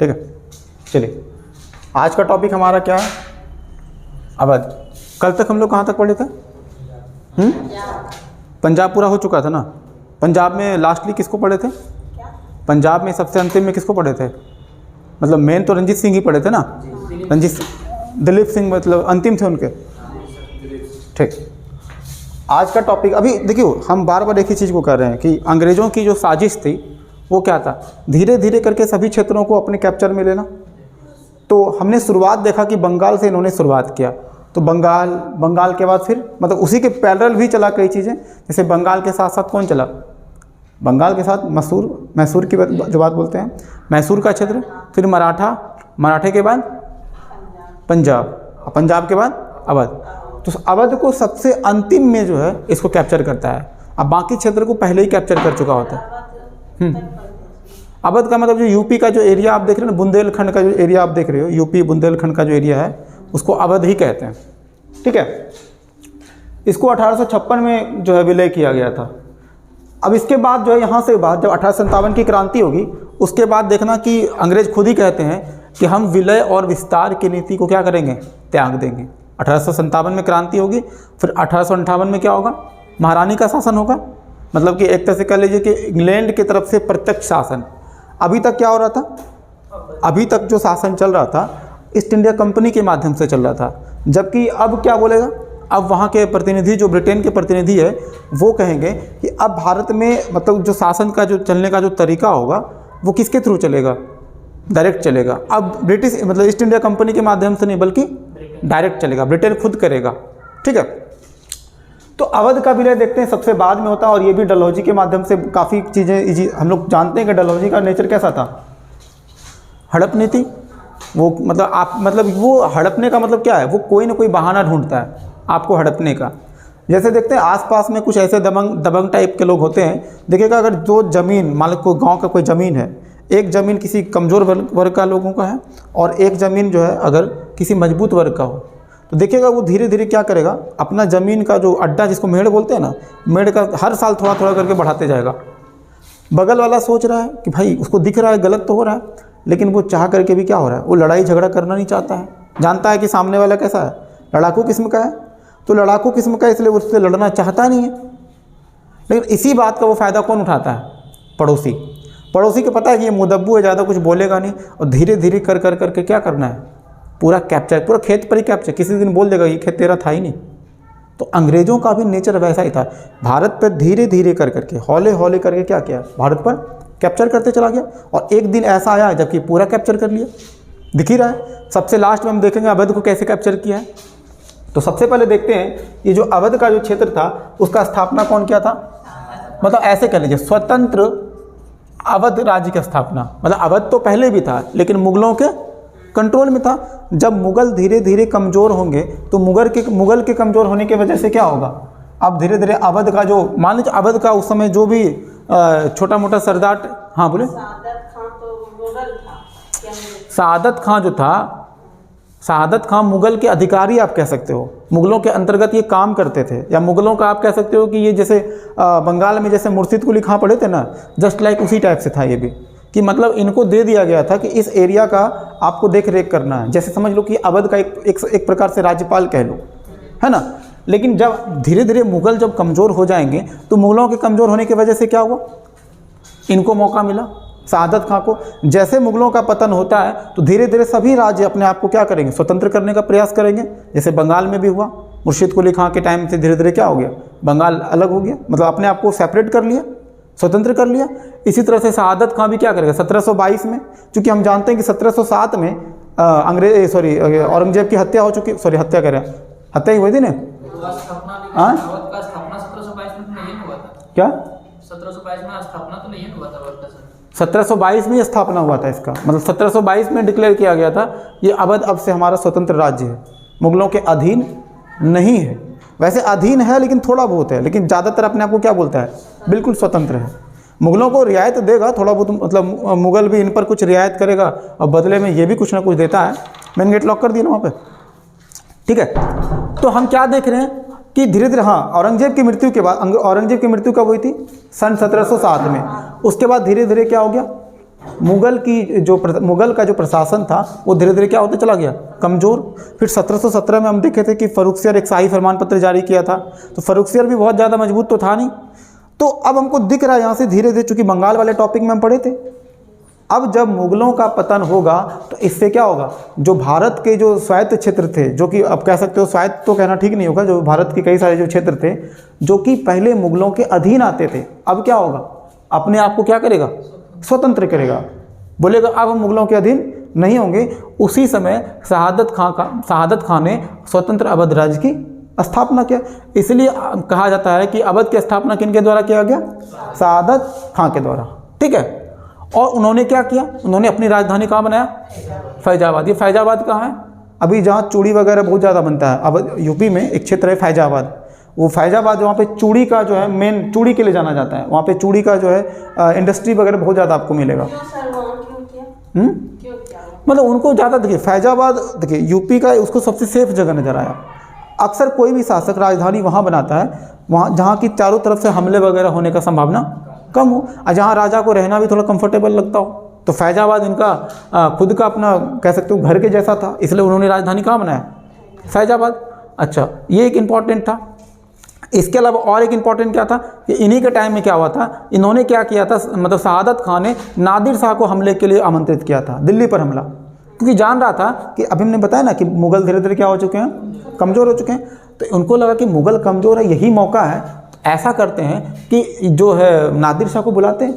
ठीक है, चलिए आज का टॉपिक हमारा क्या है? अवध। कल तक हम लोग कहाँ तक पढ़े थे? पंजाब पूरा हो चुका था ना। पंजाब में लास्टली किसको पढ़े थे? पंजाब में सबसे अंतिम में किसको पढ़े थे? मतलब मेन तो रंजीत सिंह ही पढ़े थे ना। दिलीप सिंह मतलब अंतिम थे उनके। ठीक, आज का टॉपिक अभी देखियो, हम बार बार एक ही चीज़ को कर रहे हैं कि अंग्रेज़ों की जो साजिश थी वो क्या था? धीरे धीरे करके सभी क्षेत्रों को अपने कैप्चर में लेना। तो हमने शुरुआत देखा कि बंगाल से इन्होंने शुरुआत किया, तो बंगाल के बाद फिर मतलब उसी के पैरेलल भी चला कई चीज़ें। जैसे बंगाल के साथ साथ कौन चला? बंगाल के साथ मैसूर की जो बात बोलते हैं, मैसूर का क्षेत्र, फिर मराठे के बाद पंजाब के बाद अवध। तो अवध को सबसे अंतिम में जो है इसको कैप्चर करता है। अब बाकी क्षेत्र को पहले ही कैप्चर कर चुका होता है। अवध का मतलब जो यूपी का जो एरिया आप देख रहे हो ना, बुंदेलखंड का जो एरिया आप देख रहे हो, यूपी बुंदेलखंड का जो एरिया है उसको अवध ही कहते हैं। ठीक है, इसको 1856 में जो है विलय किया गया था। अब इसके बाद जो है यहाँ से बाद जब 1857 की क्रांति होगी उसके बाद देखना कि अंग्रेज खुद ही कहते हैं कि हम विलय और विस्तार की नीति को क्या करेंगे? त्याग देंगे। 1857 में क्रांति होगी, फिर 1858 में क्या होगा? महारानी का शासन होगा। मतलब कि एक तरह से कह लीजिए कि इंग्लैंड की तरफ से प्रत्यक्ष शासन। अभी तक क्या हो रहा था? अभी तक जो शासन चल रहा था ईस्ट इंडिया कंपनी के माध्यम से चल रहा था। जबकि अब क्या बोलेगा? अब वहाँ के प्रतिनिधि जो ब्रिटेन के प्रतिनिधि है वो कहेंगे कि अब भारत में मतलब जो शासन का जो चलने का जो तरीका होगा वो किसके थ्रू चलेगा? डायरेक्ट चलेगा। अब ब्रिटिश मतलब ईस्ट इंडिया कंपनी के माध्यम से नहीं बल्कि डायरेक्ट चलेगा, ब्रिटेन खुद करेगा। ठीक है, तो अवध का विलय देखते हैं सबसे बाद में होता है, और ये भी डलहौजी के माध्यम से काफ़ी चीज़ें हम लोग जानते हैं कि डलहौजी का नेचर कैसा था? हड़प नीति। वो मतलब वो हड़पने का मतलब क्या है? वो कोई ना कोई बहाना ढूंढता है आपको हड़पने का। जैसे देखते हैं आसपास में कुछ ऐसे दबंग टाइप के लोग होते हैं। देखिएगा, अगर दो ज़मीन मान लो कोई गाँव का कोई ज़मीन है, एक ज़मीन किसी कमज़ोर वर्ग का लोगों का है और एक ज़मीन जो है अगर किसी मजबूत वर्ग का हो, तो देखिएगा वो धीरे धीरे क्या करेगा? अपना ज़मीन का जो अड्डा जिसको मेड़ बोलते हैं ना, मेड़ का हर साल थोड़ा थोड़ा करके बढ़ाते जाएगा। बगल वाला सोच रहा है कि भाई उसको दिख रहा है गलत तो हो रहा है, लेकिन वो चाह करके भी क्या हो रहा है? वो लड़ाई झगड़ा करना नहीं चाहता है। जानता है कि सामने वाला कैसा है? लड़ाकू किस्म का है। तो लड़ाकू किस्म का इसलिए उससे लड़ना चाहता नहीं है। लेकिन इसी बात का वो फ़ायदा कौन उठाता है? पड़ोसी को पता है कि ये मुदब्बू है, ज़्यादा कुछ बोलेगा नहीं, और धीरे धीरे कर करके क्या करना है? पूरा कैप्चर, पूरा खेत पर ही कैप्चर। किसी दिन बोल देगा ये खेत तेरा था ही नहीं। तो अंग्रेज़ों का भी नेचर वैसा ही था। भारत पर धीरे धीरे करके हौले करके क्या किया? भारत पर कैप्चर करते चला गया, और एक दिन ऐसा आया जबकि पूरा कैप्चर कर लिया। दिख ही रहा है। सबसे लास्ट में हम देखेंगे अवध को कैसे कैप्चर किया है। तो सबसे पहले देखते हैं ये जो अवध का जो क्षेत्र था उसका स्थापना कौन किया था? मतलब ऐसे कह लीजिए स्वतंत्र अवध राज्य की स्थापना। मतलब अवध तो पहले भी था लेकिन मुगलों के कंट्रोल में था। जब मुगल धीरे धीरे कमज़ोर होंगे तो मुगल के कमज़ोर होने की वजह से क्या होगा? अब धीरे धीरे अवध का जो मान लीजिए अवध का उस समय जो भी छोटा मोटा सरदार, हाँ बोले, शहादत खां मुगल के अधिकारी आप कह सकते हो। मुगलों के अंतर्गत ये काम करते थे, या मुगलों का आप कह सकते हो कि ये जैसे बंगाल में जैसे मुर्शिद कुली खां पढ़े थे ना, जस्ट लाइक उसी टाइप से था ये भी। कि मतलब इनको दे दिया गया था कि इस एरिया का आपको देख रेख करना है। जैसे समझ लो कि अवध का एक प्रकार से राज्यपाल कह लो, है ना। लेकिन जब धीरे धीरे मुगल जब कमज़ोर हो जाएंगे तो मुगलों के कमज़ोर होने की वजह से क्या हुआ? इनको मौका मिला, शहादत खां को। जैसे मुगलों का पतन होता है तो धीरे धीरे सभी राज्य अपने आप को क्या करेंगे? स्वतंत्र करने का प्रयास करेंगे। जैसे बंगाल में भी हुआ, मुर्शिद कुली खां के टाइम से धीरे धीरे क्या हो गया? बंगाल अलग हो गया, मतलब अपने आप को सेपरेट कर लिया, स्वतंत्र कर लिया। इसी तरह से शहादत खां भी क्या करेगा? 1722 में, चूँकि हम जानते हैं कि 1707 में औरंगजेब की हत्या हो चुकी, हत्या करें, हत्या ही हुई थी ना। हाँ क्या 1722 में स्थापना हुआ था इसका, मतलब 1722 में डिक्लेयर किया गया था ये अवध अब से हमारा स्वतंत्र राज्य है, मुगलों के अधीन नहीं है। वैसे अधीन है लेकिन थोड़ा बहुत है, लेकिन ज़्यादातर अपने आप को क्या बोलता है? बिल्कुल स्वतंत्र है। मुगलों को रियायत देगा थोड़ा बहुत, मतलब मुगल भी इन पर कुछ रियायत करेगा और बदले में ये भी कुछ ना कुछ देता है। मैंने गेट लॉक कर दिया ना वहाँ पे, ठीक है। तो हम क्या देख रहे हैं कि धीरे धीरे, हाँ, औरंगजेब की मृत्यु के बाद, औरंगजेब की मृत्यु कब हुई थी? सन 1707 में। उसके बाद धीरे धीरे क्या हो गया? मुगल का जो प्रशासन था वो धीरे धीरे क्या होता चला गया, कमज़ोर। फिर 1717 में हम देखे थे कि फर्रुखसियर एक शाही फरमान पत्र जारी किया था, तो फर्रुखसियर भी बहुत ज़्यादा मजबूत तो था नहीं। तो अब हमको दिख रहा है यहाँ से धीरे धीरे, चूँकि बंगाल वाले टॉपिक में हम पढ़े थे, अब जब मुगलों का पतन होगा तो इससे क्या होगा, जो भारत के जो स्वायत्त क्षेत्र थे, जो कि अब कह सकते हो स्वायत्त तो कहना ठीक नहीं होगा, जो भारत के कई सारे जो क्षेत्र थे जो कि पहले मुगलों के अधीन आते थे, अब क्या होगा, अपने आप को क्या करेगा, स्वतंत्र करेगा, बोलेगा अब हम मुगलों के अधीन नहीं होंगे। उसी समय शहादत खान ने स्वतंत्र अवध राज्य की स्थापना किया। इसलिए कहा जाता है कि अवध की स्थापना किनके द्वारा किया गया, शहादत खान के द्वारा, ठीक है। और उन्होंने क्या किया, उन्होंने अपनी राजधानी कहाँ बनाया, फैजाबाद। ये फैजाबाद कहाँ है, अभी जहाँ चूड़ी वगैरह बहुत ज़्यादा बनता है, अब यूपी में एक क्षेत्र है फैजाबाद, वो फैजाबाद वहाँ पे चूड़ी का जो है मेन, चूड़ी के लिए जाना जाता है, वहाँ पे चूड़ी का जो है इंडस्ट्री वगैरह बहुत ज़्यादा आपको मिलेगा। मतलब उनको ज़्यादा, देखिए फैजाबाद, देखिए यूपी का उसको सबसे सेफ जगह नज़र आया। अक्सर कोई भी शासक राजधानी वहाँ बनाता है वहाँ जहाँ की चारों तरफ से हमले वगैरह होने का संभावना कम हो, और जहाँ राजा को रहना भी थोड़ा कंफर्टेबल लगता हो। तो फैजाबाद इनका खुद का अपना कह सकते हो घर के जैसा था, इसलिए उन्होंने राजधानी कहाँ बनाया, फैजाबाद। अच्छा, ये एक इम्पॉर्टेंट था। इसके अलावा और एक इम्पॉर्टेंट क्या था कि इन्हीं के टाइम में क्या हुआ था, इन्होंने क्या किया था, मतलब शहादत खान ने नादिर शाह को हमले के लिए आमंत्रित किया था, दिल्ली पर हमला, क्योंकि जान रहा था कि अभी हमने बताया ना कि मुगल धीरे धीरे क्या हो चुके हैं, कमज़ोर हो चुके हैं। तो उनको लगा कि मुगल कमज़ोर है, यही मौका है, ऐसा करते हैं कि जो है नादिर शाह को बुलाते हैं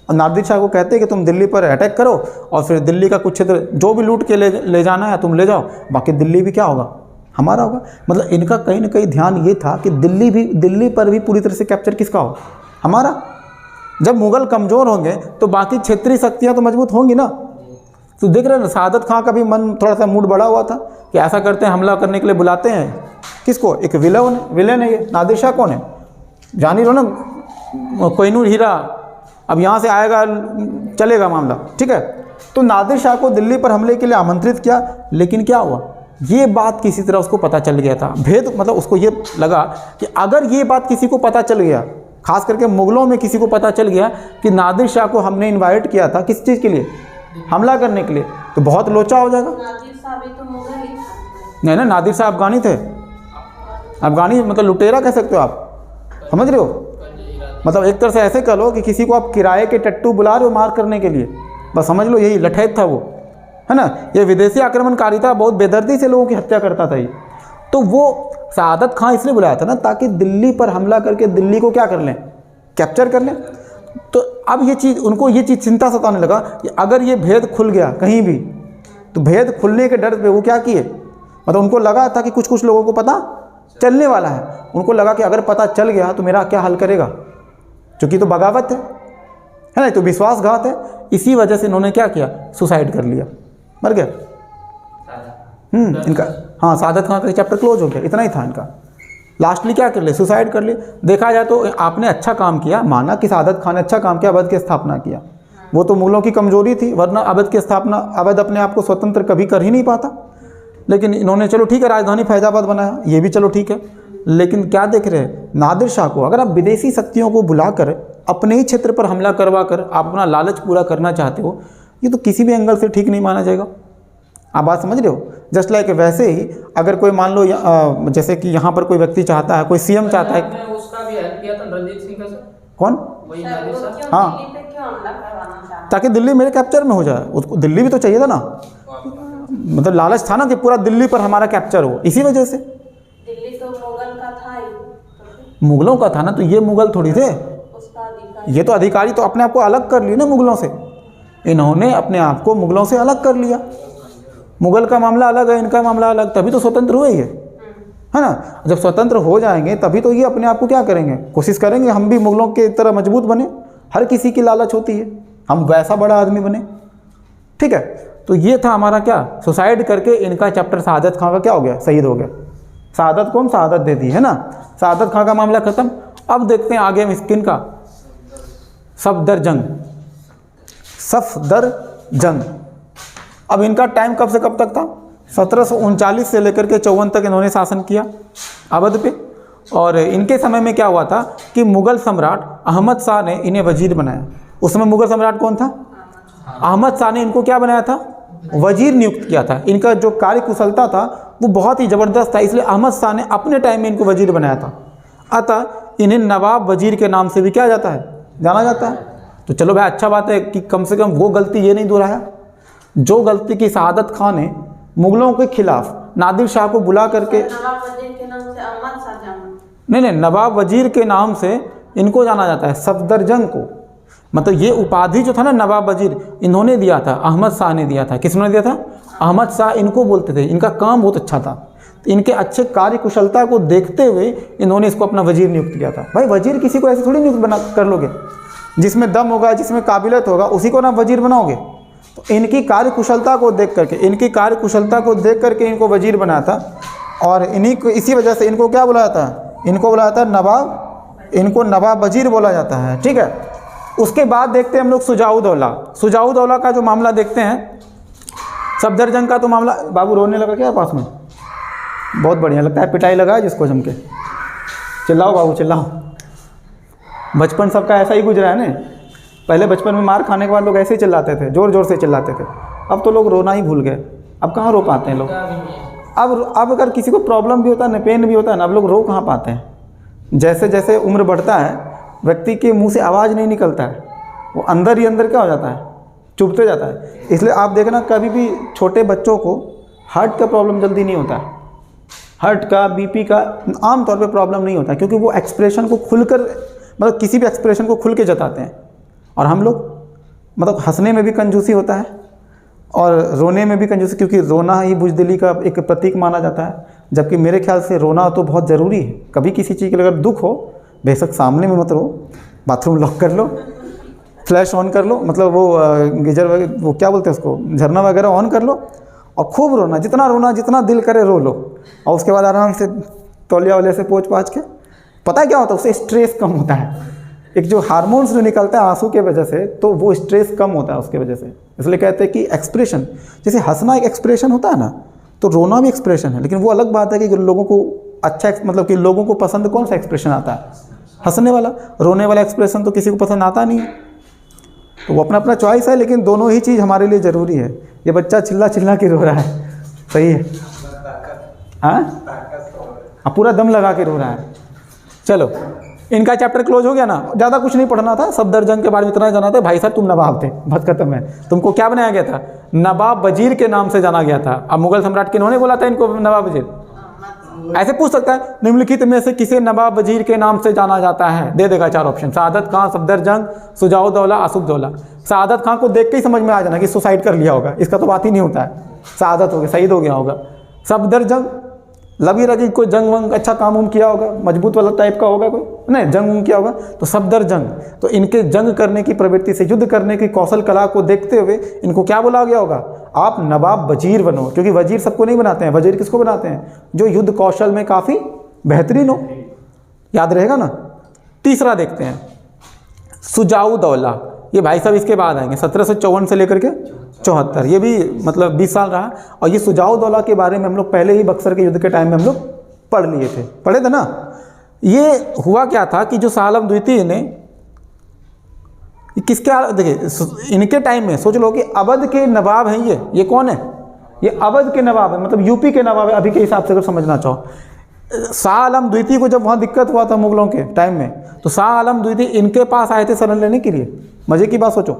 और नादिर शाह को कहते हैं कि तुम दिल्ली पर अटैक करो और फिर दिल्ली का कुछ क्षेत्र जो भी लूट के ले जाना है तुम ले जाओ, बाकी दिल्ली भी क्या होगा, हमारा होगा। मतलब इनका कहीं ना कहीं ध्यान ये था कि दिल्ली पर भी पूरी तरह से कैप्चर किसका हो, हमारा। जब मुगल कमज़ोर होंगे तो बाकी क्षेत्रीय शक्तियाँ तो मजबूत होंगी ना। तो देख रहे हैं ना, शहादत खां का भी मन थोड़ा सा मूड बढ़ा हुआ था कि ऐसा करते हैं, हमला करने के लिए बुलाते हैं किसको, एक विलेन है ये, नादिर शाह कौन है, जान ही लो ना, कोहिनूर हीरा, अब यहाँ से आएगा चलेगा मामला, ठीक है। तो नादिर शाह को दिल्ली पर हमले के लिए आमंत्रित किया, लेकिन क्या हुआ, ये बात किसी तरह उसको पता चल गया था, भेद, मतलब उसको ये लगा कि अगर ये बात किसी को पता चल गया, खास करके मुगलों में किसी को पता चल गया कि नादिर शाह को हमने इनवाइट किया था किस चीज़ के लिए, हमला करने के लिए, तो बहुत लोचा हो जाएगा। नादिर शाह भी तो मुगल ही था। नहीं ना, नादिर शाह अफगानी थे, अफगानी मतलब लुटेरा कह सकते हो आप, समझ रहे हो। मतलब एक तरह से ऐसे कह लो कि किसी को आप किराए के टट्टू बुला रहे हो मार करने के लिए, बस समझ लो यही लठैत था वो, है ना। ये विदेशी आक्रमणकारी था, बहुत बेदर्दी से लोगों की हत्या करता था ये। तो वो शहादत खां इसलिए बुलाया था ना ताकि दिल्ली पर हमला करके दिल्ली को क्या कर लें, कैप्चर कर लें। तो अब ये चीज़, उनको ये चीज़ चिंता सताने लगा कि अगर ये भेद खुल गया कहीं भी, तो भेद खुलने के डर पे वो क्या किए, मतलब उनको लगा था कि कुछ कुछ लोगों को पता चलने वाला है, उनको लगा कि अगर पता चल गया तो मेरा क्या हल करेगा, क्योंकि तो बगावत है ना, तो विश्वासघात है। इसी वजह से इन्होंने क्या किया, सुसाइड कर लिया, मर गया। इनका हाँ, शहादत खां का चैप्टर क्लोज हो गया, इतना ही था इनका। लास्टली क्या कर ले, सुसाइड कर ले। देखा जाए तो आपने अच्छा काम किया, माना कि शहादत खान ने अच्छा काम किया, अवध की स्थापना किया, वो तो मुगलों की कमजोरी थी, वरना अवध की स्थापना, अवध अपने आप को स्वतंत्र कभी कर ही नहीं पाता। लेकिन इन्होंने चलो ठीक है राजधानी फैजाबाद बनाया, ये भी चलो ठीक है। लेकिन क्या देख रहे हैं, नादिर शाह को अगर आप विदेशी शक्तियों को बुलाकर अपने ही क्षेत्र पर हमला करवा कर आप अपना लालच पूरा करना चाहते हो, ये तो किसी भी एंगल से ठीक नहीं माना जाएगा। आप बात समझ रहे हो। जस्ट लाइक वैसे ही अगर कोई मान लो जैसे कि यहाँ पर कोई व्यक्ति चाहता है, कोई सीएम चाहता है, उसका भी हेल्प किया था रणजीत सिंह का सर, कौन, वही नादिर शाह। हाँ, ताकि दिल्ली मेरे कैप्चर में हो जाए, उसको दिल्ली भी तो चाहिए था ना, मतलब लालच था ना कि पूरा दिल्ली पर हमारा कैप्चर हो। इसी वजह से दिल्ली तो मुगल का था ही, मुगलों का था ना, तो ये मुगल थोड़ी थे, उसका अधिकारी, ये तो अधिकारी तो अपने आप को अलग कर लिए ना मुगलों से, इन्होंने अपने आप को मुगलों से अलग कर लिया। मुगल का मामला अलग है, इनका मामला अलग, तभी तो स्वतंत्र हुए ये, है ना। जब स्वतंत्र हो जाएंगे तभी तो ये अपने आप को क्या करेंगे, कोशिश करेंगे हम भी मुगलों के तरह मजबूत बने। हर किसी की लालच होती है हम वैसा बड़ा आदमी बने, ठीक है। तो ये था हमारा क्या, सुसाइड करके इनका चैप्टर शहादत खां का क्या हो गया, शहीद हो गया। शहादत को हम शहादत दे दी, है ना। शहादत खां का मामला खत्म। अब देखते हैं आगे हम स्किन का सफदरजंग। सफदरजंग, अब इनका टाइम कब से कब तक था, 1739 से लेकर के 54 तक इन्होंने शासन किया अवध पे। और इनके समय में क्या हुआ था कि मुग़ल सम्राट अहमद शाह ने इन्हें वजीर बनाया। उस समय मुग़ल सम्राट कौन था, अहमद शाह ने इनको क्या बनाया था, वजीर नियुक्त किया था। इनका जो कार्य कुशलता था वो बहुत ही ज़बरदस्त था, इसलिए अहमद शाह ने अपने टाइम में इनको वजीर बनाया था। अतः इन्हें नवाब वजीर के नाम से भी क्या जाता है, जाना जाता है। तो चलो भाई, अच्छा बात है कि कम से कम वो गलती ये नहीं दोहराया जो गलती की शहादत खान ने मुग़लों के खिलाफ नादिर शाह को बुला करके, नवाब वजीर के नाम से अहमद शाह जाना, नहीं, नवाब वजीर के नाम से इनको जाना जाता है, सफदरजंग को। मतलब ये उपाधि जो था ना नवाब वजीर, इन्होंने दिया था, अहमद शाह ने दिया था। किसने दिया था? अहमद शाह इनको बोलते थे। इनका काम बहुत अच्छा था, तो इनके अच्छे कार्य कुशलता को देखते हुए इन्होंने इसको अपना वजीर नियुक्त किया था। भाई वजीर किसी को ऐसे थोड़ी नियुक्त बना कर लोगे, जिसमें दम होगा, जिसमें काबिलियत होगा, उसी को ना वजीर बनाओगे। तो इनकी कार्य कुशलता को देख करके, इनको वजीर बनाया था। और इन्हीं को, इसी वजह से इनको क्या बुलाया था, इनको बुलाया था नवाब, इनको नवाब वजीर बोला जाता है। ठीक है, उसके बाद देखते हैं हम लोग सुजाउद्दौला का जो मामला देखते हैं। सफदरजंग का तो मामला, बाबू रोने लगा क्या पास में? बहुत बढ़िया, लगता है पिटाई लगा है जिसको जम के। चिल्लाओ बाबू चिल्लाओ, बचपन सबका ऐसा ही गुजरा है ना। पहले बचपन में मार खाने के बाद लोग ऐसे ही चिल्लाते थे, ज़ोर ज़ोर से चिल्लाते थे। अब तो लोग रोना ही भूल गए, अब कहाँ रो पाते हैं लोग। अब अगर किसी को प्रॉब्लम भी होता है ना, पेन भी होता है ना, अब लोग रो कहाँ पाते हैं। जैसे जैसे उम्र बढ़ता है, व्यक्ति के मुंह से आवाज़ नहीं निकलता है, वो अंदर ही अंदर क्या हो जाता है, चुभते जाता है। इसलिए आप देखना, कभी भी छोटे बच्चों को हार्ट का प्रॉब्लम जल्दी नहीं होता है, हार्ट का, बीपी का आम तौर पे प्रॉब्लम नहीं होता, क्योंकि वो एक्सप्रेशन को खुलकर, मतलब किसी भी एक्सप्रेशन को खुल के जताते हैं। और हम लोग मतलब हंसने में भी कंजूसी होता है और रोने में भी कंजूसी, क्योंकि रोना ही बुज़दिली का एक प्रतीक माना जाता है। जबकि मेरे ख्याल से रोना तो बहुत ज़रूरी है। कभी किसी चीज़ के लिए अगर दुख हो, बेशक सामने में मत रो, बाथरूम लॉक कर लो, फ्लैश ऑन कर लो, मतलब वो गीजर वगैरह, वो क्या बोलते हैं उसको, झरना वगैरह ऑन कर लो, और खूब रोना, जितना दिल करे रो लो। और उसके बाद आराम से तौलिया वौलिया से पोंछ पाछ के, पता है क्या होता है, उससे स्ट्रेस कम होता है। एक जो हार्मोन्स जो निकलता है आंसू के वजह से, तो वो स्ट्रेस कम होता है उसके वजह से। इसलिए कहते हैं कि एक्सप्रेशन, जैसे हंसना एक एक्सप्रेशन होता है ना, तो रोना भी एक्सप्रेशन है। लेकिन वो अलग बात है कि लोगों को अच्छा, मतलब कि लोगों को पसंद कौन सा एक्सप्रेशन आता है, हंसने वाला। रोने वाला एक्सप्रेशन तो किसी को पसंद आता नहीं है। तो वो अपना अपना चॉइस है, लेकिन दोनों ही चीज़ हमारे लिए ज़रूरी है। ये बच्चा चिल्ला चिल्ला के रो रहा है, सही है, हाँ, पूरा दम लगा के रो रहा है। चलो, इनका चैप्टर क्लोज हो गया ना। ज़्यादा कुछ नहीं पढ़ना था, सफदरजंग के बारे में इतना जाना था। भाई साहब तुम नवाब थे, बस खत्म है। तुमको क्या बनाया गया था, नवाब वजीर के नाम से जाना गया था। अब मुगल सम्राट किन्होंने बोला था इनको नवाब वजीर? ऐसे पूछ सकता है, निम्नलिखित में से किसे नवाब वजीर के नाम से जाना जाता है? दे देगा 4 ऑप्शन, सआदत खां, सफदरजंग, शुजाउद्दौला, आसुफदौला। सआदत खां को देख के ही समझ में आ जाना कि सुसाइड कर लिया होगा, इसका तो बात ही नहीं होता है। सआदत हो गया, शहीद हो गया होगा। सफदरजंग लगी रही, कोई जंग वंग अच्छा काम उम किया होगा, मजबूत वाला टाइप का होगा, कोई नहीं जंग उंग किया होगा, तो सफदरजंग। तो इनके जंग करने की प्रवृत्ति से, युद्ध करने की कौशल कला को देखते हुए इनको क्या बोला गया होगा, आप नवाब वजीर बनो। क्योंकि वजीर सबको नहीं बनाते हैं, वजीर किसको बनाते हैं, जो युद्ध कौशल में काफ़ी बेहतरीन हो। याद रहेगा ना। तीसरा देखते हैं, शुजाउद्दौला। ये भाई साहब इसके बाद आएंगे, 1754 से लेकर के 74, ये भी मतलब 20 साल रहा। और ये शुजाउद्दौला के बारे में हम लोग पहले ही बक्सर के युद्ध के टाइम में हम लोग पढ़े थे ना। ये हुआ क्या था कि जो शाह आलम द्वितीय ने किसके, देखिए इनके टाइम में सोच लो कि अवध के नवाब हैं ये कौन है, ये अवध के नवाब है, मतलब यूपी के नवाब है अभी के हिसाब से अगर समझना चाहो। शाह आलम द्वितीय को जब वहाँ दिक्कत हुआ था मुगलों के टाइम में, तो शाह आलम द्वितीय इनके पास आए थे शरण लेने के लिए। मज़े की बात सोचो,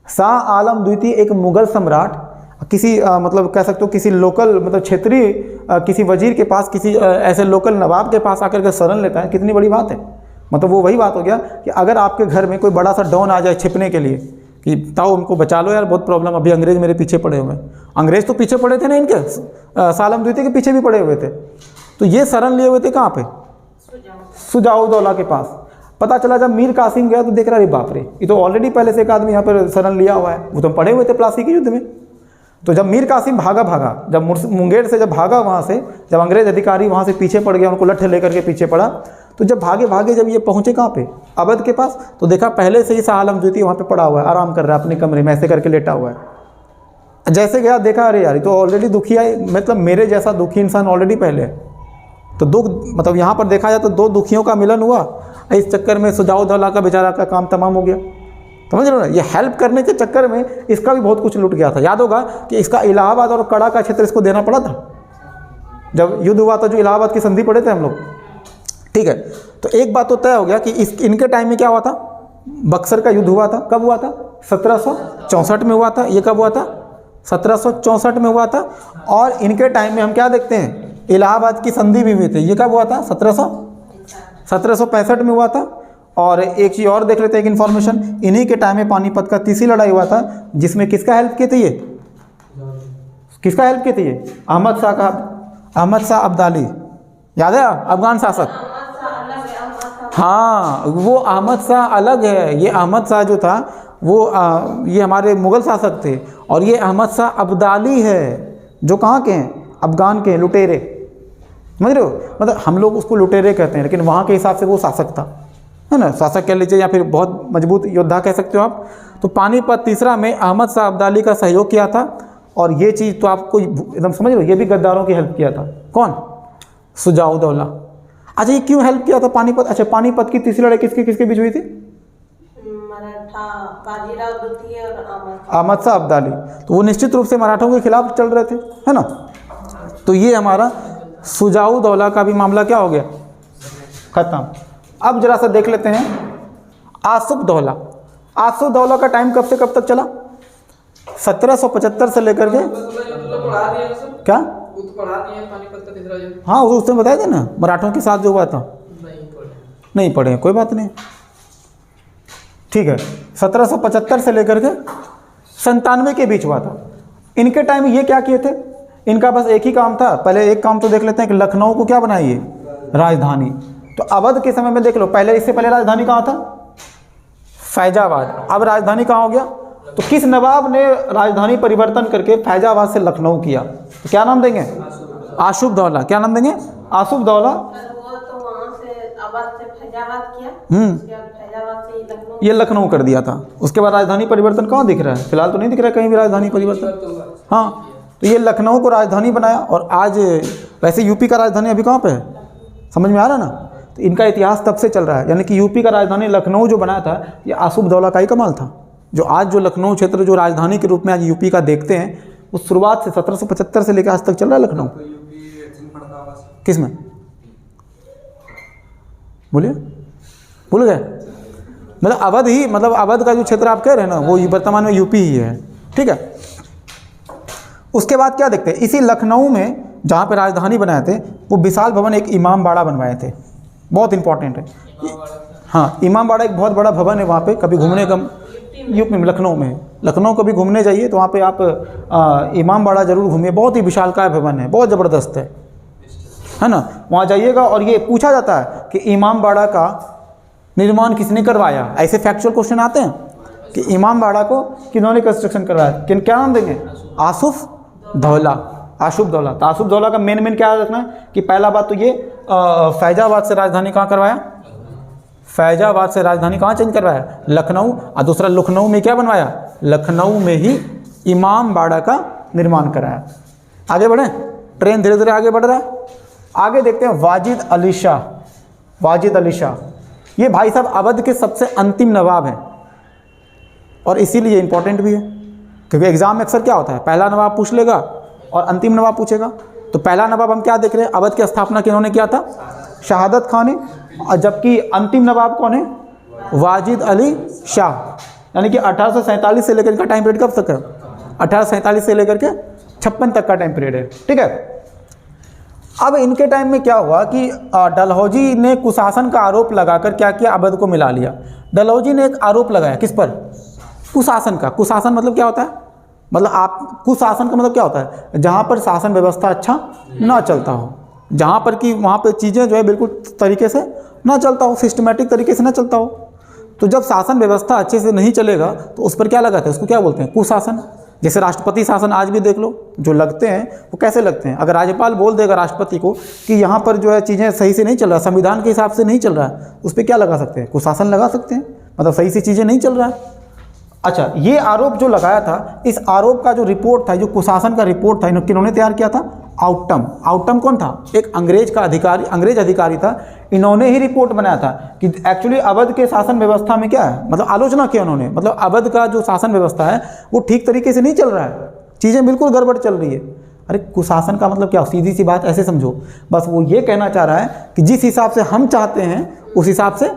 शाह आलम द्वितीय एक मुग़ल सम्राट किसी मतलब कह सकते हो किसी लोकल, मतलब क्षेत्रीय किसी वजीर के पास, किसी ऐसे लोकल नवाब के पास आकर के शरण लेता है, कितनी बड़ी बात है। मतलब वो वही बात हो गया कि अगर आपके घर में कोई बड़ा सा डॉन आ जाए छिपने के लिए कि ताऊ उनको बचा लो यार, बहुत प्रॉब्लम, अभी अंग्रेज़ मेरे पीछे पड़े हुए हैं। अंग्रेज़ तो पीछे पड़े थे ना इनके, शाह आलम द्वितीय के पीछे भी पड़े हुए थे। तो ये शरण लिए हुए थे कहाँ पे, शुजाउद्दौला के पास। पता चला जब मीर कासिम गया तो देख रहा, अरे बाप रे, ये तो ऑलरेडी पहले से एक आदमी यहाँ पर शरण लिया हुआ है, वो तो पड़े हुए थे प्लासी के युद्ध में। तो जब मीर कासिम भागा, जब मुंगेर से जब भागा वहाँ से, जब अंग्रेज़ अधिकारी वहाँ से पीछे पड़ गया, उनको लट्ठे लेकर के पीछे पड़ा, तो जब भागे जब ये पहुँचे कहाँ पे, अवध के पास, तो देखा पहले से ही शाह आलम द्वितीय वहाँ पे पड़ा हुआ है, आराम कर रहा है अपने कमरे में, ऐसे करके लेटा हुआ है। जैसे गया देखा, अरे यार ये तो ऑलरेडी दुखी है, मतलब मेरे जैसा दुखी इंसान ऑलरेडी पहले है। तो दुख, मतलब यहाँ पर देखा जाए तो 2 दुखियों का मिलन हुआ। इस चक्कर में शुजाउद्दौला का बेचारा का काम तमाम हो गया। समझ रहे हो ना, ये हेल्प करने के चक्कर में इसका भी बहुत कुछ लूट गया था। याद होगा कि इसका इलाहाबाद और कड़ा का क्षेत्र इसको देना पड़ा था जब युद्ध हुआ था, जो इलाहाबाद की संधि पढ़े थे हम लोग। ठीक है, तो एक बात तो तय हो गया कि इनके टाइम में क्या हुआ था, बक्सर का युद्ध हुआ था। कब हुआ था? 1764 में हुआ था। ये कब हुआ था? 1764 में हुआ था। और इनके टाइम में हम क्या देखते हैं, इलाहाबाद की संधि भी हुई थी। ये कब हुआ था? 1765 में हुआ था। और एक चीज़ और देख लेते हैं, एक इन्फॉर्मेशन, इन्हीं के टाइम में पानीपत का तीसरी लड़ाई हुआ था, जिसमें किसका हेल्प किए थे ये, किसका हेल्प किए थे ये? अहमद शाह अब्दाली। याद है? अफगान शासक। हाँ, वो अहमद शाह अलग है। ये अहमद शाह जो था वो ये हमारे मुग़ल शासक थे। और ये अहमद शाह अब्दाली है, जो कहाँ के हैं? अफगान के हैं, लुटेरे। समझ रहे हो? मतलब हम लोग उसको लुटेरे कहते हैं, लेकिन वहाँ के हिसाब से वो शासक था, है ना, शासक कह लीजिए या फिर बहुत मजबूत योद्धा कह सकते हो आप। तो पानीपत तीसरा में अहमद शाह अब्दाली का सहयोग किया था। और ये चीज़ तो आपको एकदम समझ लो, ये भी गद्दारों की हेल्प किया था। कौन? शुजाउद्दौला। अच्छा, ये क्यों हेल्प किया था पानीपत? अच्छा, पानीपत की तीसरी लड़ाई किसके किसके बीच हुई थी? मराठा बाजीराव द्वितीय और अहमद शाह अब्दाली। तो वो निश्चित रूप से मराठों के खिलाफ चल रहे थे, है ना। तो ये हमारा शुजाउद्दौला का भी मामला क्या हो गया? खत्म। अब जरा सा देख लेते हैं आसुफदौला। आसुफदौला का टाइम कब से कब तक चला? 1775 से लेकर के क्या? हाँ, वो उसने बताया था ना, मराठों के साथ जो हुआ था। नहीं पढ़े, कोई बात नहीं, ठीक है। 1775 से लेकर के 97 के बीच हुआ था। इनके टाइम में ये क्या किए थे? इनका बस एक ही काम था। पहले एक काम तो देख लेते हैं कि लखनऊ को क्या बनाइए? राजधानी। तो अवध के समय में देख लो, पहले इससे पहले राजधानी कहाँ था? फैजाबाद। अब राजधानी कहाँ हो गया? तो किस नवाब ने राजधानी परिवर्तन करके फैजाबाद से लखनऊ किया? तो क्या नाम देंगे? आसुफदौला। क्या नाम देंगे? आसुफदौला। वो तो वहाँ से अवध से फैजाबाद किया, फैजाबाद से लखनऊ, ये लखनऊ कर दिया था। उसके बाद राजधानी परिवर्तन कहाँ दिख रहा है? फिलहाल तो नहीं दिख रहा है कहीं भी राजधानी परिवर्तन। हाँ, तो ये लखनऊ को राजधानी बनाया। और आज वैसे यूपी का राजधानी अभी कहाँ पे है? समझ में आ रहा ना। तो इनका इतिहास तब से चल रहा है, यानी कि यूपी का राजधानी लखनऊ जो बनाया था, ये आसुफदौला का ही कमाल था। जो आज जो लखनऊ क्षेत्र जो राजधानी के रूप में आज यूपी का देखते हैं, उस शुरुआत से 1775 से लेकर आज तक चल रहा है लखनऊ। किस में? बोलिए, भूल गए? मतलब अवध ही, मतलब अवध का जो क्षेत्र आप कह रहे हैं ना, वो वर्तमान में यूपी ही है। ठीक है। उसके बाद क्या देखते हैं, इसी लखनऊ में जहाँ पे राजधानी बनाए थे, वो विशाल भवन एक इमाम बाड़ा बनवाए थे। बहुत इंपॉर्टेंट है। हाँ, इमाम बाड़ा एक बहुत बड़ा भवन है। वहाँ पे कभी घूमने का, यूपी में लखनऊ में, लखनऊ कभी घूमने जाइए तो वहाँ पे आप इमाम बाड़ा जरूर घूमिए। बहुत ही विशालकाय भवन है, बहुत ज़बरदस्त है ना। वहाँ जाइएगा और ये पूछा जाता है कि इमाम बाड़ा का निर्माण किसने करवाया। ऐसे फैक्चुअल क्वेश्चन आते हैं कि इमाम बाड़ा को किन्होंने कंस्ट्रक्शन करवाया। क्या नाम देंगे? आसुफदौला। आसुफदौला। तो आसुफदौला का मेन क्या रखना है कि पहला बात तो ये फैजाबाद से राजधानी कहाँ करवाया? फैजाबाद से राजधानी कहाँ चेंज करवाया? लखनऊ। और दूसरा लखनऊ में क्या बनवाया? लखनऊ में ही इमाम बाड़ा का निर्माण कराया। आगे बढ़ें, ट्रेन धीरे धीरे आगे बढ़ रहा है। आगे देखते हैं वाजिद अली शाह। वाजिद अली शाह, ये भाई साहब अवध के सबसे अंतिम नवाब हैं, और इसीलिए इंपॉर्टेंट भी है, क्योंकि एग्जाम में अक्सर क्या होता है, पहला नवाब पूछ लेगा और अंतिम नवाब पूछेगा। तो पहला नवाब हम क्या देख रहे हैं? अवध की स्थापना किन्होंने किया था? शहादत खान ने। और जबकि अंतिम नवाब कौन है? वाजिद अली शाह। यानी कि 1847 से लेकर का टाइम पीरियड कब तक है? 1847 से लेकर के 56 तक का टाइम पीरियड है। ठीक है। अब इनके टाइम में क्या हुआ कि डलहौजी ने कुशासन का आरोप लगाकर क्या किया? अवध को मिला लिया। डलहौजी ने एक आरोप लगाया, किस पर? कुशासन का। कुशासन मतलब क्या होता है? मतलब आप, कुशासन का मतलब क्या होता है? जहाँ पर शासन व्यवस्था अच्छा ना चलता हो, जहाँ पर कि वहाँ पे चीज़ें जो है बिल्कुल तरीके से ना चलता हो, सिस्टमेटिक तरीके से ना चलता हो। तो जब शासन व्यवस्था अच्छे से नहीं चलेगा तो उस पर क्या लगाते हैं? उसको क्या बोलते हैं? कुशासन। जैसे राष्ट्रपति शासन आज भी देख लो, जो लगते हैं वो कैसे लगते हैं? अगर राज्यपाल बोल देगा राष्ट्रपति को कि यहाँ पर जो है चीज़ें सही से नहीं चल रहा, संविधान के हिसाब से नहीं चल रहा है, उस पर क्या लगा सकते हैं? कुशासन लगा सकते हैं, मतलब सही से चीज़ें नहीं चल रहा है। अच्छा, ये आरोप जो लगाया था, इस आरोप का जो रिपोर्ट था, जो कुशासन का रिपोर्ट था, किन्होंने तैयार किया था? आउटम। आउटम कौन था? एक अंग्रेज का अधिकारी, अंग्रेज अधिकारी था। इन्होंने ही रिपोर्ट बनाया था कि एक्चुअली अवध के शासन व्यवस्था में क्या है, मतलब आलोचना किया उन्होंने, मतलब अवध का जो शासन व्यवस्था है वो ठीक तरीके से नहीं चल रहा है, चीज़ें बिल्कुल गड़बड़ चल रही है। अरे कुशासन का मतलब क्या, सीधी सी बात ऐसे समझो, बस वो ये कहना चाह रहा है कि जिस हिसाब से हम चाहते हैं उस हिसाब से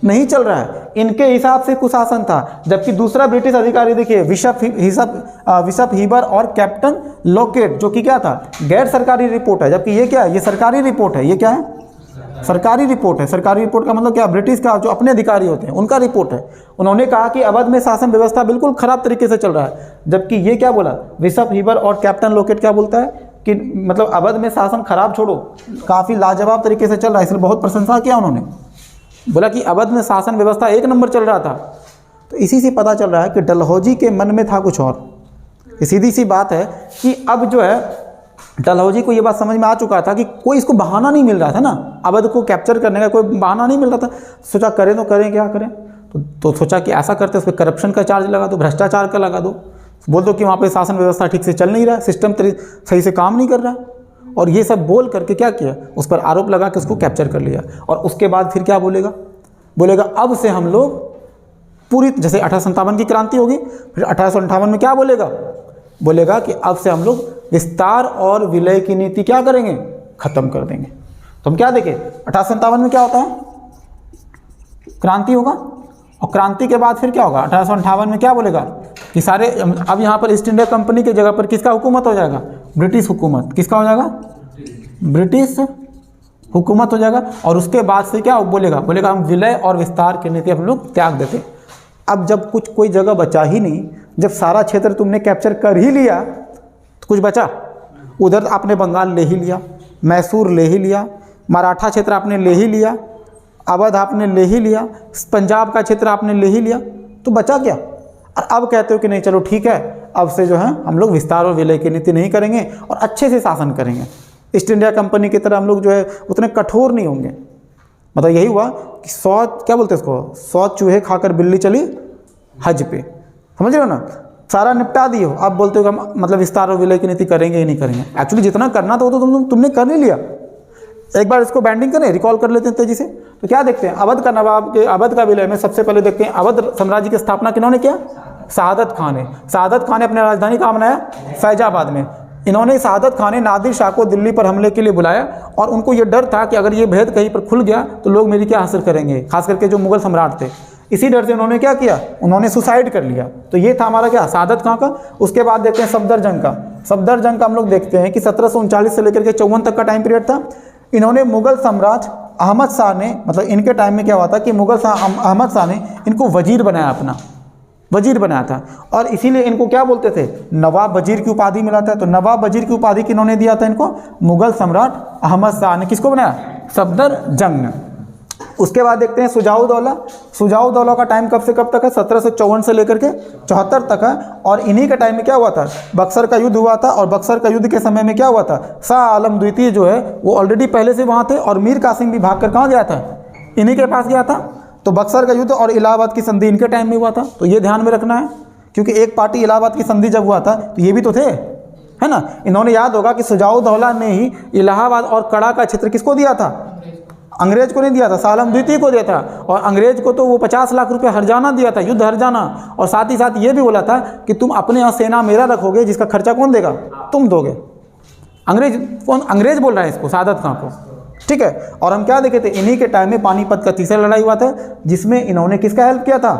नहीं चल रहा है, इनके हिसाब से कुशासन था। जबकि दूसरा ब्रिटिश अधिकारी देखिए बिशप हीबर और कैप्टन लॉकेट, जो कि क्या था, गैर सरकारी रिपोर्ट है, जबकि ये क्या है, ये सरकारी रिपोर्ट है। ये क्या है, सरकारी रिपोर्ट है। सरकारी रिपोर्ट का मतलब क्या, ब्रिटिश का जो अपने अधिकारी होते हैं उनका रिपोर्ट है। उन्होंने कहा कि अवध में शासन व्यवस्था बिल्कुल खराब तरीके से चल रहा है, जबकि ये क्या बोला, बिशप हीबर और कैप्टन लॉकेट क्या बोलता है कि मतलब अवध में शासन खराब छोड़ो, काफ़ी लाजवाब तरीके से चल रहा है। इसलिए बहुत प्रशंसा किया उन्होंने, बोला कि अवध में शासन व्यवस्था एक नंबर चल रहा था। तो इसी से पता चल रहा है कि डलहौजी के मन में था कुछ और। ये सीधी सी बात है कि अब जो है डलहौजी को ये बात समझ में आ चुका था कि कोई इसको बहाना नहीं मिल रहा था ना, अवध को कैप्चर करने का कोई बहाना नहीं मिल रहा था। सोचा करें तो करें, क्या करें, तो सोचा कि ऐसा करते उस पर करप्शन का चार्ज लगा दो, भ्रष्टाचार का लगा दो, बोल दो कि वहाँ पे शासन व्यवस्था ठीक से चल नहीं रहा है, सिस्टम सही से काम नहीं कर रहा है। और ये सब बोल करके क्या किया, उस पर आरोप लगा के उसको कैप्चर कर लिया। और उसके बाद फिर क्या बोलेगा अब से हम लोग पूरी, जैसे 1857 की क्रांति होगी, फिर 1858 में क्या बोलेगा कि अब से हम लोग विस्तार और विलय की नीति क्या करेंगे, खत्म कर देंगे। तो हम क्या देखें, 1857 में क्या होता है, क्रांति होगा, और क्रांति के बाद फिर क्या होगा, 1858 में क्या बोलेगा कि सारे, अब यहाँ पर ईस्ट इंडिया कंपनी की जगह पर किसका हुकूमत हो जाएगा, ब्रिटिश हुकूमत। किसका हो जाएगा, ब्रिटिश हुकूमत हो जाएगा। और उसके बाद से क्या बोलेगा हम विलय और विस्तार की नीति हम लोग त्याग देते। अब जब कोई जगह बचा ही नहीं, जब सारा क्षेत्र तुमने कैप्चर कर ही लिया तो कुछ बचा, उधर आपने बंगाल ले ही लिया, मैसूर ले ही लिया, मराठा क्षेत्र आपने ले ही लिया, अवध आपने ले ही लिया, पंजाब का क्षेत्र आपने ले ही लिया, तो बचा क्या। और अब कहते हो कि नहीं चलो ठीक है, अब से जो है हम लोग विस्तार और विलय की नीति नहीं करेंगे और अच्छे से शासन करेंगे, ईस्ट इंडिया कंपनी की तरह हम लोग जो है उतने कठोर नहीं होंगे। मतलब यही हुआ कि 100 क्या बोलते हैं इसको, 100 चूहे खाकर बिल्ली चली हज पे, समझ रहे हो ना, सारा निपटा दिए हो। अब बोलते हो कि हम मतलब विस्तार और विलय की नीति करेंगे ही नहीं करेंगे। एक्चुअली जितना करना था वो तो तुमने कर नहीं लिया। एक बार इसको बैंडिंग करें, रिकॉल कर लेते हैं तेजी से। तो क्या देखते हैं, अवध का नवाब के अवध का विलय में सबसे पहले देखते हैं अवध साम्राज्य की स्थापना किन्होंने किया, शहादत खान ने। शहादत खान ने अपनी राजधानी कहाँ बनाया, फैजाबाद में। इन्होंने शहादत खान ने नादिर शाह को दिल्ली पर हमले के लिए बुलाया और उनको ये डर था कि अगर ये भेद कहीं पर खुल गया तो लोग मेरी क्या हासिल करेंगे, खास करके जो मुगल सम्राट थे। इसी डर से उन्होंने क्या किया, उन्होंने सुसाइड कर लिया। तो ये था हमारा क्या, शहादत खान का। उसके बाद देखते हैं सफदर जंग का। सफदर जंग का हम लोग देखते हैं कि 1739 से लेकर के 54 तक का टाइम पीरियड था। इन्होंने मुगल सम्राट अहमद शाह ने, मतलब इनके टाइम में क्या हुआ था कि मुगल अहमद शाह ने इनको वजीर बनाया, अपना वजीर बनाया था। और इसीलिए इनको क्या बोलते थे, नवाब वजीर की उपाधि मिला था। तो नवाब वजीर की उपाधि किन्होंने दिया था इनको, मुगल सम्राट अहमद शाह ने। किसको बनाया, सफदर जंग ने। उसके बाद देखते हैं सुजाउद्दौला। सुजाउद्दौला का टाइम कब से कब तक है, 1754 से लेकर के 74 तक है। और इन्हीं के टाइम में क्या हुआ था, बक्सर का युद्ध हुआ था। और बक्सर का युद्ध के समय में क्या हुआ था, शाह आलम द्वितीय जो है वो ऑलरेडी पहले से वहाँ थे और मीर कासिम भी भाग कर कहाँ गया था, इन्हीं के पास गया था। तो बक्सर का युद्ध और इलाहाबाद की संधि इनके टाइम में हुआ था। तो ये ध्यान में रखना है, क्योंकि एक पार्टी इलाहाबाद की संधि जब हुआ था तो ये भी तो थे, है ना। इन्होंने याद होगा कि सुजाउद्दौला ने ही इलाहाबाद और कड़ा का क्षेत्र किसको दिया था, अंग्रेज को नहीं दिया था, शाह आलम द्वितीय को दिया था। और अंग्रेज को तो वो 50 लाख रुपए हर्जाना दिया था, युद्ध हर्जाना। और साथ ही साथ ये भी बोला था कि तुम अपने यहाँ सेना मेरा रखोगे, जिसका खर्चा कौन देगा, तुम दोगे। अंग्रेज बोल रहा है इसको, शहादत खान को, ठीक है। और हम क्या देखे थे, इन्हीं के टाइम में पानीपत का तीसरा लड़ाई हुआ था, जिसमें इन्होंने किसका हेल्प किया था,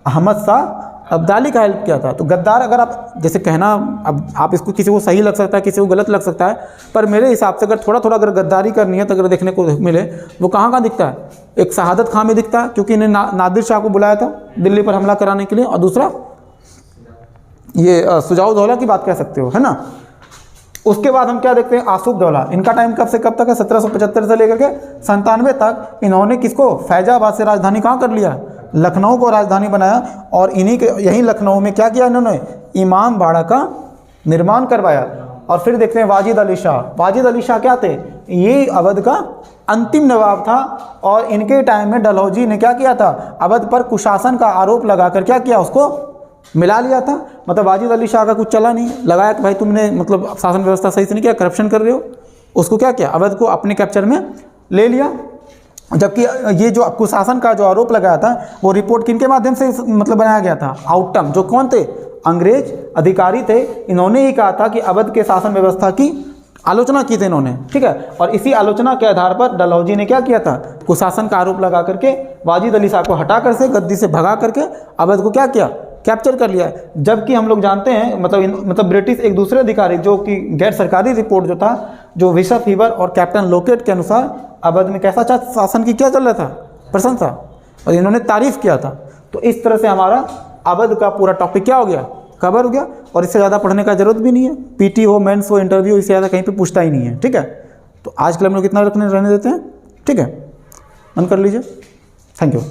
अहमद शाह अब्दाली का हेल्प किया था। तो गद्दार, अगर आप जैसे कहना, अब आप इसको किसी को सही लग सकता है, किसी को गलत लग सकता है, पर मेरे हिसाब से अगर थोड़ा थोड़ा अगर गद्दारी करनी है तो अगर देखने को मिले, वो कहाँ दिखता है, एक शहादत खान में दिखता है, क्योंकि इन्हें नादिर शाह को बुलाया था दिल्ली पर हमला कराने के लिए। और दूसरा ये सुजाउद्दौला की बात कह सकते हो, है ना। उसके बाद हम क्या देखते हैं, आसूफदौला। इनका टाइम कब से कब तक है, 1775 से लेकर के 97 तक। इन्होंने किसको, फैजाबाद से राजधानी कहाँ कर लिया, लखनऊ को राजधानी बनाया। और इन्हीं के यहीं लखनऊ में क्या किया इन्होंने, इमाम बाड़ा का निर्माण करवाया। और फिर देखते हैं वाजिद अली शाह। वाजिद अली शाह क्या थे, ये अवध का अंतिम नवाब था। और इनके टाइम में डलहौजी ने क्या किया था, अवध पर कुशासन का आरोप लगाकर क्या किया, उसको मिला लिया था। मतलब वाजिद अली शाह का कुछ चला नहीं, लगाया कि भाई तुमने मतलब शासन व्यवस्था सही से नहीं किया, करप्शन कर रहे हो। उसको क्या किया, अवध को अपने कैप्चर में ले लिया। जबकि ये जो कुशासन का जो आरोप लगाया था वो रिपोर्ट किनके माध्यम से मतलब बनाया गया था? आउटम, जो कौन थे? अंग्रेज अधिकारी थे। इन्होंने ही कहा था कि अवध के शासन व्यवस्था की आलोचना की थी इन्होंने, ठीक है। और इसी आलोचना के आधार पर डलहौजी ने क्या किया था? कुशासन का आरोप लगा करके वाजिद अली शाह को हटा कर से गद्दी से भगा करके अवध को क्या किया? कैप्चर कर लिया। जबकि हम लोग जानते हैं मतलब ब्रिटिश एक दूसरे अधिकारी जो कि गैर सरकारी रिपोर्ट जो था, जो विशप हीवर और कैप्टन लोकेट के अनुसार अवध में कैसा शासन की क्या चल रहा था? प्रशंसा, और इन्होंने तारीफ किया था। तो इस तरह से हमारा अवध का पूरा टॉपिक क्या हो गया? कवर हो गया। और इससे ज़्यादा पढ़ने का जरूरत भी नहीं है। पीटी हो, मेंस हो, इंटरव्यू, इससे ज़्यादा कहीं पे पूछता ही नहीं है, ठीक है। तो आज के लिए हम लोग कितना रहने देते हैं, ठीक है, बंद कर लीजिए। Thank you.